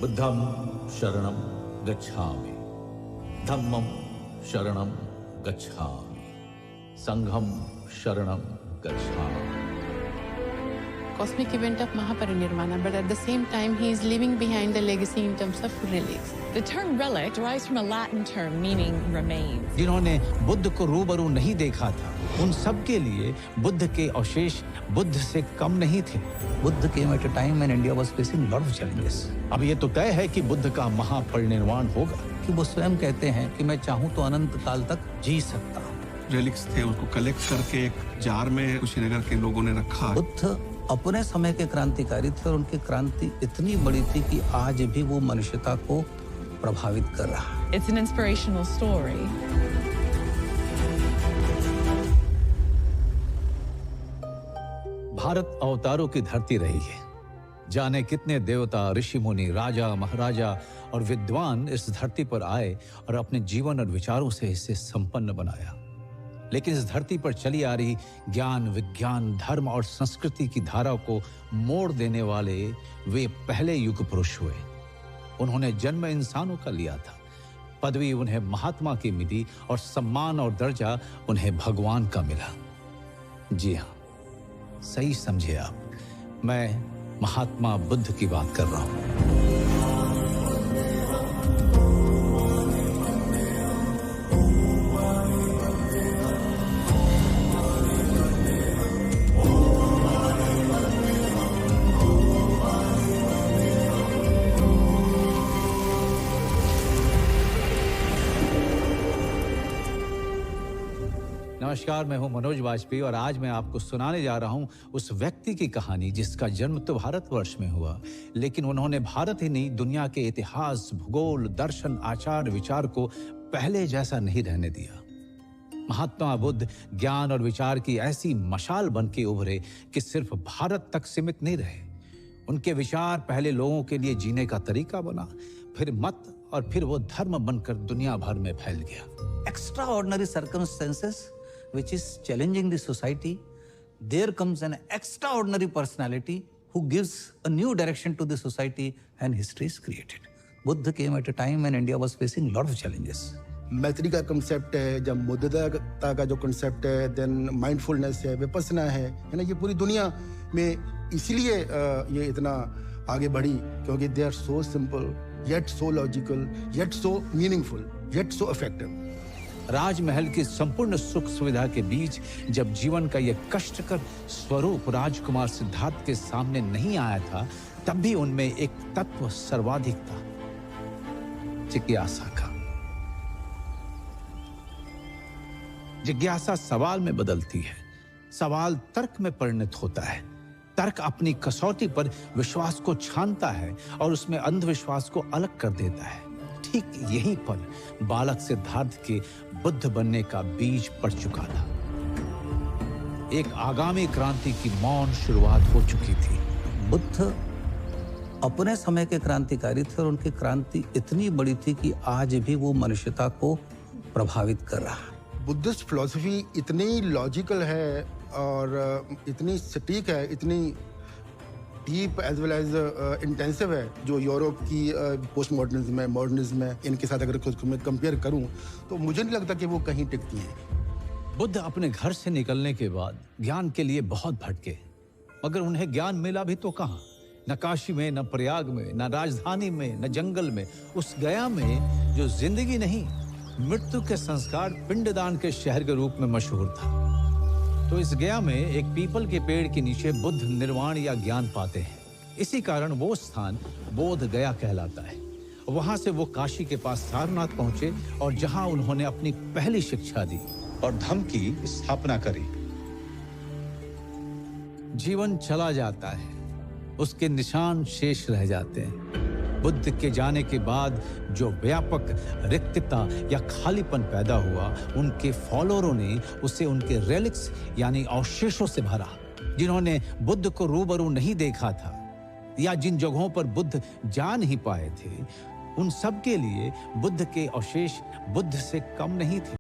बुद्धं शरणं गच्छामि, धम्मं शरणं गच्छामि, संघं शरणं गच्छामि. Cosmic event of Mahaparinirvana, but at the same time he is leaving behind the legacy in terms of relics. The term relic derives from a Latin term meaning remains. जिन्होंने बुद्ध को रूबरू नहीं देखा था, उन सब के लिए बुद्ध के अवशेष बुद्ध से कम नहीं थे. Buddha came at a time when India was facing lot of challenges. अब ये तो तय है कि बुद्ध का महापरिनिर्वाण होगा. कि वो स्वयं कहते हैं कि मैं चाहूं तो अनंत काल तक जी सकता हूं. रेलिक्स थे, उसको कलेक्ट करके एक जार में कुशीनगर के लोगों ने रखा. बुद्ध अपने समय के क्रांतिकारी थे और उनकी क्रांति इतनी बड़ी थी कि आज भी वो मनुष्यता को प्रभावित कर रहा है. It's an inspirational story. Bharat अवतारों की धरती रही है. जाने कितने देवता, ऋषि मुनि, राजा, महाराजा और विद्वान इस धरती पर आए और अपने जीवन और विचारों से इसे संपन्न बनाया. लेकिन इस धरती पर चली आ रही ज्ञान, विज्ञान, धर्म और संस्कृति की धारा को मोड़ देने वाले वे पहले युग पुरुष हुए. उन्होंने जन्म इंसानों का लिया था, पदवी उन्हें महात्मा की मिली और सम्मान और दर्जा उन्हें भगवान का मिला. जी हाँ, सही समझे आप, मैं महात्मा बुद्ध की बात कर रहा हूं. नमस्कार, मैं हूं मनोज वाजपेयी और आज मैं आपको सुनाने जा रहा हूं उस व्यक्ति की कहानी जिसका जन्म तो भारतवर्ष में हुआ, लेकिन उन्होंने भारत ही नहीं, दुनिया के इतिहास, भूगोल, दर्शन, आचार, विचार को पहले जैसा नहीं रहने दिया. महात्मा बुद्ध ज्ञान और विचार की ऐसी मशाल बन के उभरे कि सिर्फ भारत तक सीमित नहीं रहे. उनके विचार पहले लोगों के लिए जीने का तरीका बना, फिर मत और फिर वो धर्म बनकर दुनिया भर में फैल गया. Extraordinary circumstances which is challenging the society, there comes an extraordinary personality who gives a new direction to the society and history is created. Buddha came at a time when India was facing lot of challenges. मैत्री का concept है, जब मुद्दता का जो concept है, then mindfulness है, विपස්සना है ना, ये पूरी दुनिया में इसलिए ये इतना आगे बढ़ी क्योंकि they are so simple yet so logical yet so meaningful yet so effective. राजमहल की संपूर्ण सुख सुविधा के बीच जब जीवन का यह कष्टकर स्वरूप राजकुमार सिद्धार्थ के सामने नहीं आया था, तब भी उनमें एक तत्व सर्वाधिक था, जिज्ञासा का. जिज्ञासा सवाल में बदलती है, सवाल तर्क में परिणत होता है, तर्क अपनी कसौटी पर विश्वास को छानता है और उसमें अंधविश्वास को अलग कर देता है. ठीक यही पल बालक सिद्धार्थ के बुद्ध बनने का बीज पड़ चुका था. एक आगामी क्रांति की मौन शुरुआत हो चुकी थी. बुद्ध अपने समय के क्रांतिकारी थे और उनकी क्रांति इतनी बड़ी थी कि आज भी वो मनुष्यता को प्रभावित कर रहा है. बुद्धिस्ट फिलॉसफी इतनी लॉजिकल है और इतनी सटीक है, इतनी deep as well as intensive है, जो यूरोप की पोस्ट मॉडर्निज्म है, मॉडर्निज्म है, इनके साथ अगर कुछ मैं कंपेयर करूं तो मुझे नहीं लगता कि वो कहीं टिकती है. बुद्ध अपने घर से निकलने के बाद ज्ञान के लिए बहुत भटके, मगर उन्हें ज्ञान मिला भी तो कहां? न काशी में, न प्रयाग में, न राजधानी में, न जंगल में. उस गया में जो जिंदगी नहीं, मृत्यु के संस्कार, पिंडदान के शहर के रूप में मशहूर था. तो इस गया में एक पीपल के पेड़ के नीचे बुद्ध निर्वाण या ज्ञान पाते हैं. इसी कारण वो स्थान बोध गया कहलाता है. वहां से वो काशी के पास सारनाथ पहुंचे और जहां उन्होंने अपनी पहली शिक्षा दी और धम्म की स्थापना करी. जीवन चला जाता है, उसके निशान शेष रह जाते हैं. बुद्ध के जाने के बाद जो व्यापक रिक्तता या खालीपन पैदा हुआ, उनके फॉलोअरों ने उसे उनके रेलिक्स यानी अवशेषों से भरा. जिन्होंने बुद्ध को रूबरू नहीं देखा था या जिन जगहों पर बुद्ध जा नहीं पाए थे, उन सब के लिए बुद्ध के अवशेष बुद्ध से कम नहीं थे.